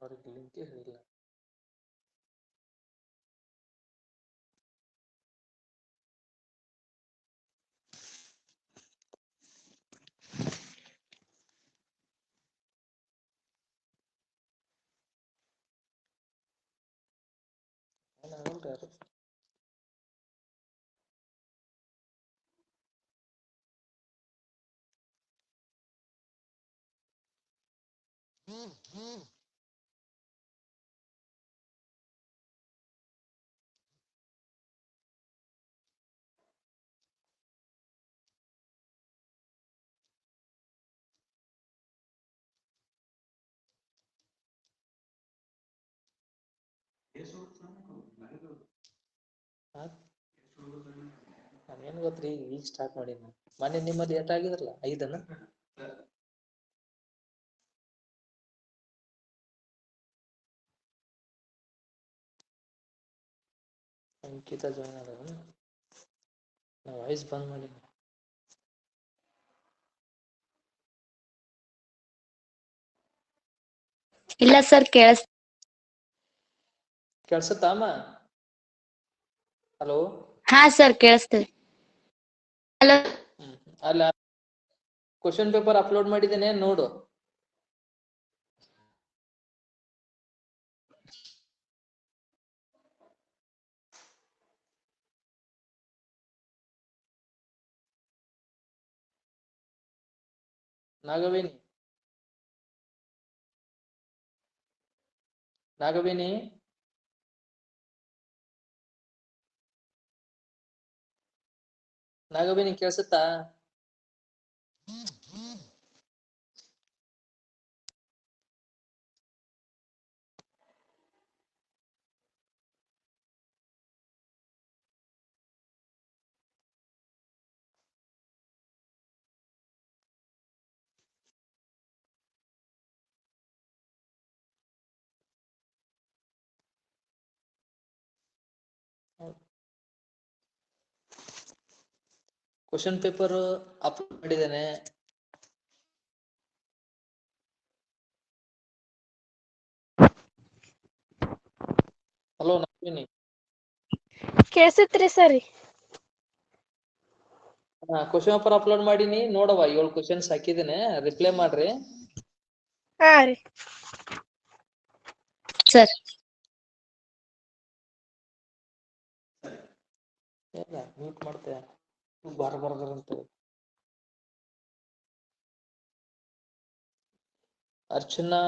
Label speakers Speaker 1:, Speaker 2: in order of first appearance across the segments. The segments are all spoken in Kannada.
Speaker 1: ಅವ್ರಿಗೆ ಲಿಂಕೇ ಹೇಳಿಲ್ಲ. ಏನಾಗಲ್ರಿ ಯಾರು. ನಾನೇನು ಗೊತ್ತ್ರಿ, ಈಗ ಸ್ಟಾರ್ಟ್ ಮಾಡೀನಿ. ಮೊನ್ನೆ ನಿಮ್ಮಲ್ಲಿ ಎಷ್ಟು ಆಗಿದ್ರಲ್ಲ 5 ಅಂಕಿತ ಜಾಯ್ನ್ ಆದ. ನಾ ವಾಯ್ಸ್ ಬಂದ್ ಮಾಡೀನಿ.
Speaker 2: ಇಲ್ಲ ಸರ್,
Speaker 1: ಕೇಳಿಸುತ್ತಾ ಅಮ್ಮ? ಹಲೋ.
Speaker 2: ಹಾ ಸರ್ ಕೇಳಿಸ್ತದೆ. ಹಲೋ.
Speaker 1: ಅಲ್ಲ, ಕ್ವಶನ್ ಪೇಪರ್ ಅಪ್ಲೋಡ್ ಮಾಡಿದ್ದೇನೆ, ನೋಡು. ನಾಗವೇಣಿ ನಾಗವೇಣಿ ನಾಗವೇಣಿ ಕೇಳಿಸುತ್ತಾ? ಕ್ವಶನ್ ಪೇಪರ್ ಅಪ್ಲೋಡ್ ಮಾಡಿದ್ದೇನೆ. ಹಲೋ ನಾಗವೇಣಿ.
Speaker 2: ಕೇಳಿಸುತ್ರಿ ಸರಿ.
Speaker 1: ಕ್ವಶನ್ ಪೇಪರ್ ಅಪ್ಲೋಡ್ ಮಾಡೀನಿ, ನೋಡವ. 7 ಕ್ವಶನ್ಸ್ ಹಾಕಿದ್ದೇನೆ, ರಿಪ್ಲೈ ಮಾಡ್ರಿ.
Speaker 2: ಹಾ ರೀ ಸರ್.
Speaker 1: ಇಲ್ಲ ಮ್ಯೂಟ್ ಮಾಡ್ತೆ, ಬರ್ಬಾರ್ದಂತ. ಅರ್ಚನಾ.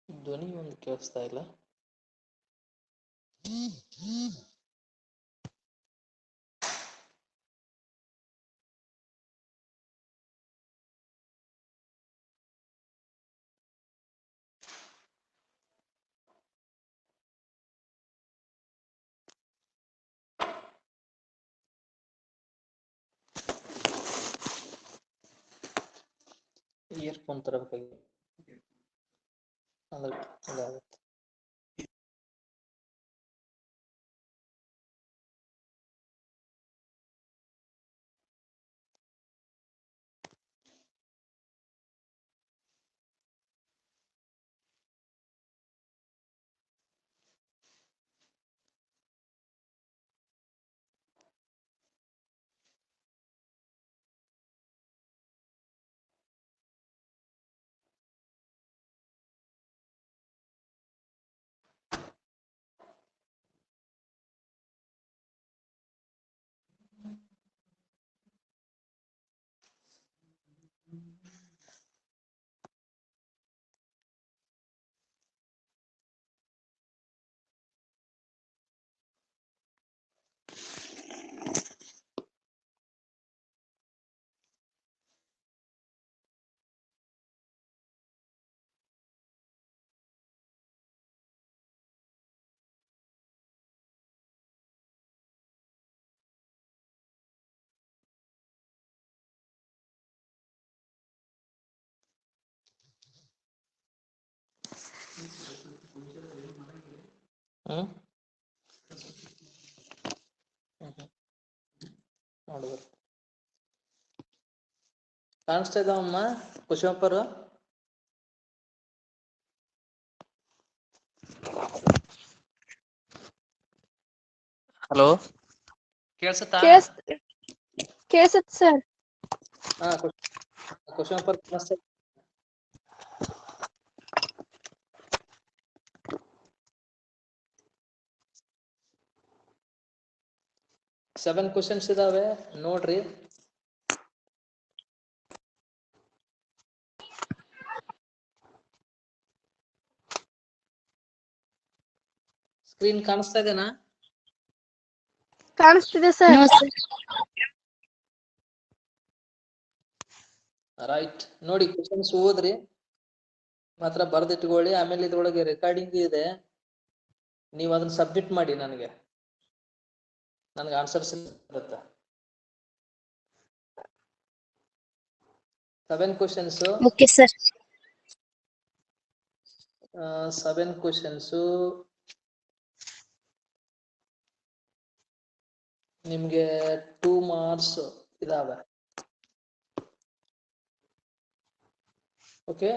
Speaker 1: ಧ್ವನಿ ಒಂದು ಕೇಳಿಸ್ತಾ ಇಲ್ಲ. ಇಯರ್ಫೋನ್ ತರಬೇಕಾಗಿ ಅಂದ್ರೆ ಇದಾಗುತ್ತೆ. ನೋಡುವ ಕಾಣಿಸ್ತಾ ಇದ್ದಾವಮ್ಮ ಕ್ವಶನ್ ಪೇಪರ್. ಹಲೋ ಕೇಳಿಸುತ್ತಾ?
Speaker 2: ಕೇಳಿಸುತ್ತೆ ಸರ್.
Speaker 1: ಹಾ ಕ್ವಶನ್ ಪೇಪರ್ ಕಾಣಿಸ್ತಾ 7 ಕ್ವಶನ್ಸ್ ಇದಾವೆ ನೋಡ್ರಿ. ಸ್ಕ್ರೀನ್ ಕಾಣಿಸ್ತಾ ಇದೆನಾ?
Speaker 2: ಕಾಣಿಸ್ತಿದೆ ಸರ್.
Speaker 1: ರೈಟ್, ನೋಡಿ ಕ್ವಶನ್ಸ್ ಓದ್ರಿ, ಮಾತ್ರ ಬರ್ದಿಟ್ಕೊಳ್ಳಿ. ಆಮೇಲೆ ಇದ್ರೊಳಗೆ ರೆಕಾರ್ಡಿಂಗ್ ಇದೆ, ನೀವು ಅದನ್ನ ಸಬ್ಮಿಟ್ ಮಾಡಿ ನನಗೆ ಆನ್ಸರ್ಸ್ ಬರುತ್ತೆ. 7 ಕ್ವಶನ್ಸ್.
Speaker 2: Okay sir.
Speaker 1: 7 ಕ್ವಶನ್ಸ್ ನಿಮ್ಗೆ 2 ಮಾರ್ಕ್ಸ್ ಇದಾವೆ. ಓಕೆ,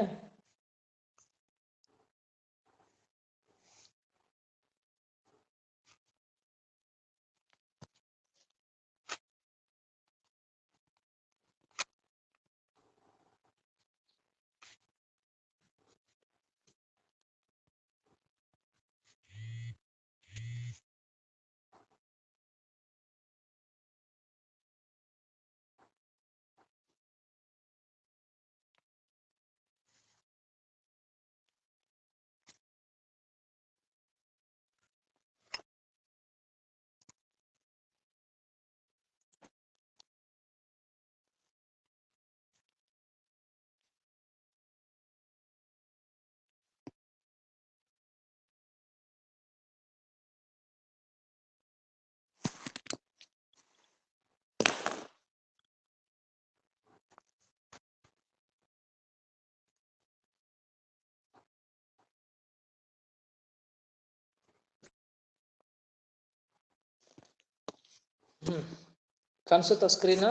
Speaker 1: ಕಾಣಿಸುತ್ತಾ ಸ್ಕ್ರೀನ್?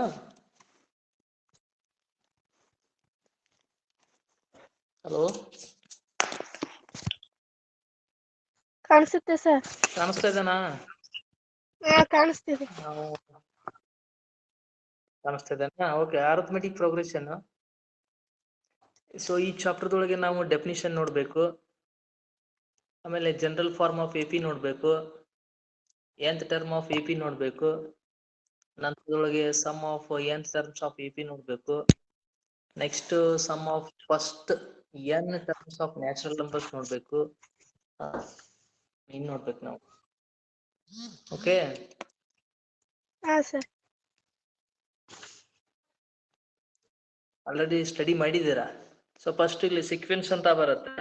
Speaker 1: ಹಲೋ,
Speaker 2: ಕಾಣಿಸುತ್ತೆ ಸರ್.
Speaker 1: ಕಾಣಿಸ್ತಾ ಇದೆನಾ?
Speaker 2: ಕಾಣಿಸ್ತಿದೆ.
Speaker 1: ಕಾಣಿಸ್ತಾ ಇದೆನಾ? Okay, arithmetic progression. ಸೊ ಈ ಚಾಪ್ಟರ್ದೊಳಗೆ ನಾವು ಡೆಫಿನಿಷನ್ ನೋಡ್ಬೇಕು, ಆಮೇಲೆ ಜನರಲ್ ಫಾರ್ಮ್ ಆಫ್ ಎಪಿ ನೋಡ್ಬೇಕು, nth ಟರ್ಮ್ ಆಫ್ ಎಪಿ ನೋಡ್ಬೇಕು, ನಂತರದೊಳಗೆ sum of nth terms of AP ನೋಡ್ಬೇಕು, next sum of first n terms of natural numbers ನೋಡ್ಬೇಕು, ಇನ್ ನೋಡ್ಬೇಕು ನಾವು. ಓಕೆ,
Speaker 2: ಹಾ ಸರ್.
Speaker 1: ಆಲ್ರೆಡಿ ಸ್ಟಡಿ ಮಾಡಿದ್ದೀರಾ. ಸೊ ಫಸ್ಟ್ ಇಲ್ಲಿ ಸೀಕ್ವೆನ್ಸ್ ಅಂತ ಬರುತ್ತೆ.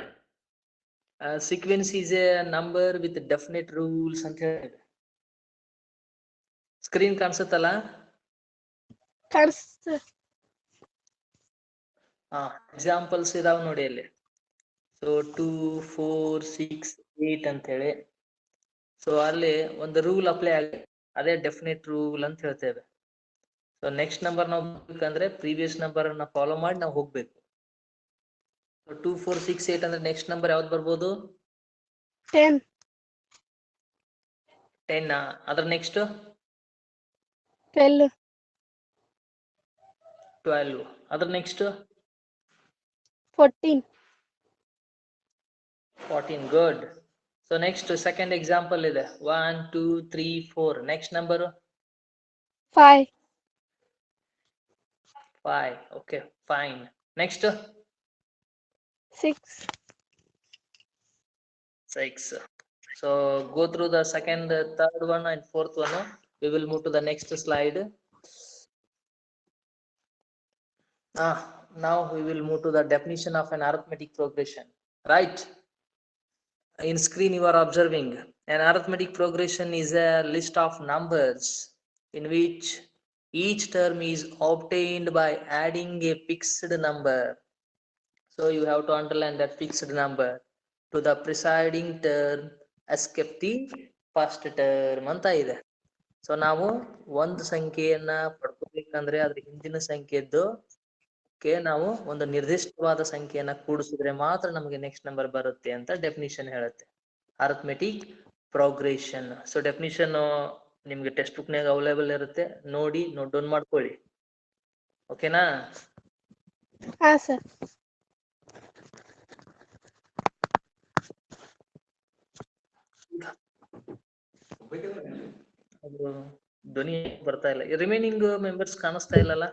Speaker 1: Sequence is a number with definite rules ಅಂತ ಹೇಳಿ. ಸ್ಕ್ರೀನ್ ಕಾಣಿಸುತ್ತಲ್ಲ?
Speaker 2: ಕಾಣಿಸ್ತು.
Speaker 1: ಎಕ್ಸಾಂಪಲ್ಸ್ ಇದಾವೆ ನೋಡಿ ಅಲ್ಲಿ. ಸೊ 2, 4, 6, 8 ಅಂತ ಹೇಳಿ. ಸೊ ಅಲ್ಲಿ ಒಂದು ರೂಲ್ ಅಪ್ಲೈ ಆಗಿ, ಅದೇ ಡೆಫಿನೆಟ್ ರೂಲ್ ಅಂತ ಹೇಳ್ತೇವೆ. ಸೊ ನೆಕ್ಸ್ಟ್ ನಂಬರ್ ನಾವು ಬೇಕಂದ್ರೆ ಪ್ರೀವಿಯಸ್ ನಂಬರ್ ಅನ್ನ ಫಾಲೋ ಮಾಡಿ ನಾವು ಹೋಗ್ಬೇಕು. 2, 4, 6, 8 ಅಂದ್ರೆ ನೆಕ್ಸ್ಟ್ ನಂಬರ್ ಯಾವ್ದು ಬರ್ಬೋದು?
Speaker 2: 10.
Speaker 1: 10. ಅದ್ರ ನೆಕ್ಸ್ಟ್
Speaker 2: 12.
Speaker 1: 12. ಅದ್ರ next
Speaker 2: 14.
Speaker 1: 14. Good. So next second example ಇದೆ. 1, 2, 3, 4. Next number
Speaker 2: 5.
Speaker 1: 5. Okay, fine. Next
Speaker 2: 6.
Speaker 1: 6. So go through the second, third one and fourth one. We will move to the next slide. Now we will move to the definition of an arithmetic progression. Right? In screen you are observing an arithmetic progression is a list of numbers in which each term is obtained by adding a fixed number. So you have to underline that fixed number to the preceding term escape the first term ಅಂತ ಇದೆ. ಸೊ ನಾವು ಒಂದು ಸಂಖ್ಯೆಯನ್ನ ಪಡ್ಕೋಬೇಕಂದ್ರೆ ಅದ್ರ ಹಿಂದಿನ ಸಂಖ್ಯೆದ್ದು ನಾವು ಒಂದು ನಿರ್ದಿಷ್ಟವಾದ ಸಂಖ್ಯೆಯನ್ನ ಕೂಡಿಸಿದ್ರೆ ಮಾತ್ರ ನಮಗೆ ನೆಕ್ಸ್ಟ್ ನಂಬರ್ ಬರುತ್ತೆ ಅಂತ ಡೆಫಿನಿಷನ್ ಹೇಳುತ್ತೆ. Arithmetic progression. ಸೊ ಡೆಫಿನಿಷನ್ ನಿಮ್ಗೆ ಟೆಕ್ಸ್ಟ್ ಬುಕ್ ನಾಗ ಅವೈಲೇಬಲ್ ಇರುತ್ತೆ, ನೋಡಿ ನೋಟ್ ಡೌನ್ ಮಾಡ್ಕೊಳ್ಳಿ. ಓಕೆನಾ?
Speaker 2: ಹಾ ಸರ್.
Speaker 1: ಅದು ಧ್ವನಿ ಬರ್ತಾ ಇಲ್ಲ. ರಿಮೈನಿಂಗ್ ಮೆಂಬರ್ಸ್ ಕಾಣಿಸ್ತಾ ಇಲ್ಲಲ್ಲ?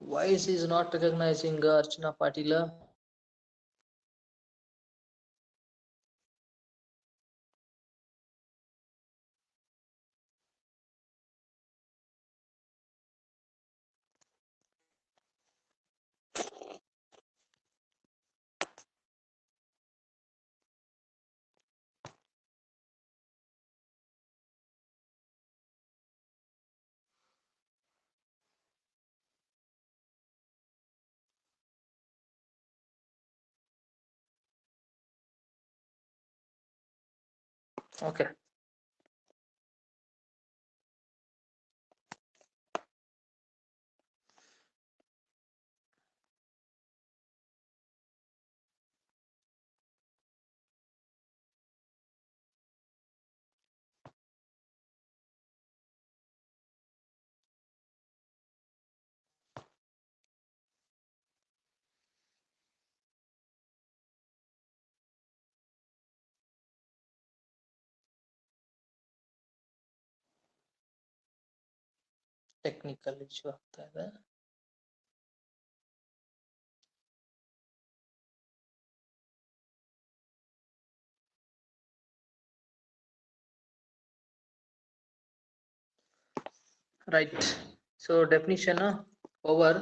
Speaker 1: Voice is not recognizing Archana Patila. Okay. Technical issue ಆಗ್ತಾ ಇದೆ. Right. So definition over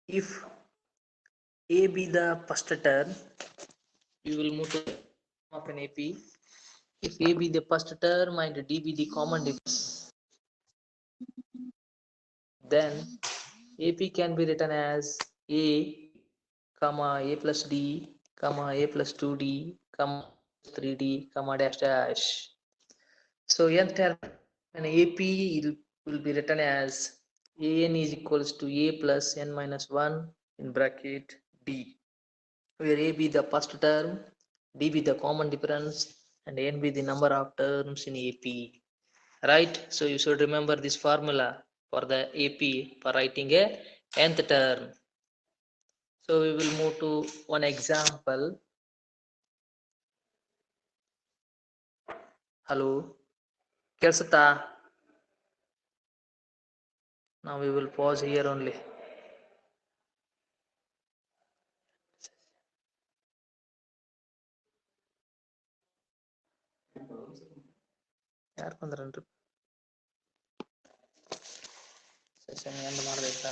Speaker 1: if A be the first term, we will move to of an AP. If A be the first term and D be the common difference, then AP can be written as A, comma A plus D, comma A plus 2D, comma 3D, comma dash dash. So nth term an AP will be written as An is equals to A plus n minus 1 in bracket D, where A be the first term, D be the common difference, and n be the number of terms in AP. Right? So you should remember this formula for the AP for writing a nth term. So we will move to one example. Hello, Kersata. Now we will pause here only. ಯಾರು ಬಂದ್ರನ್ರಿ? ಸೆಷನ್ ಎಂಡ್ ಮಾಡ್ಬೇಕಾ?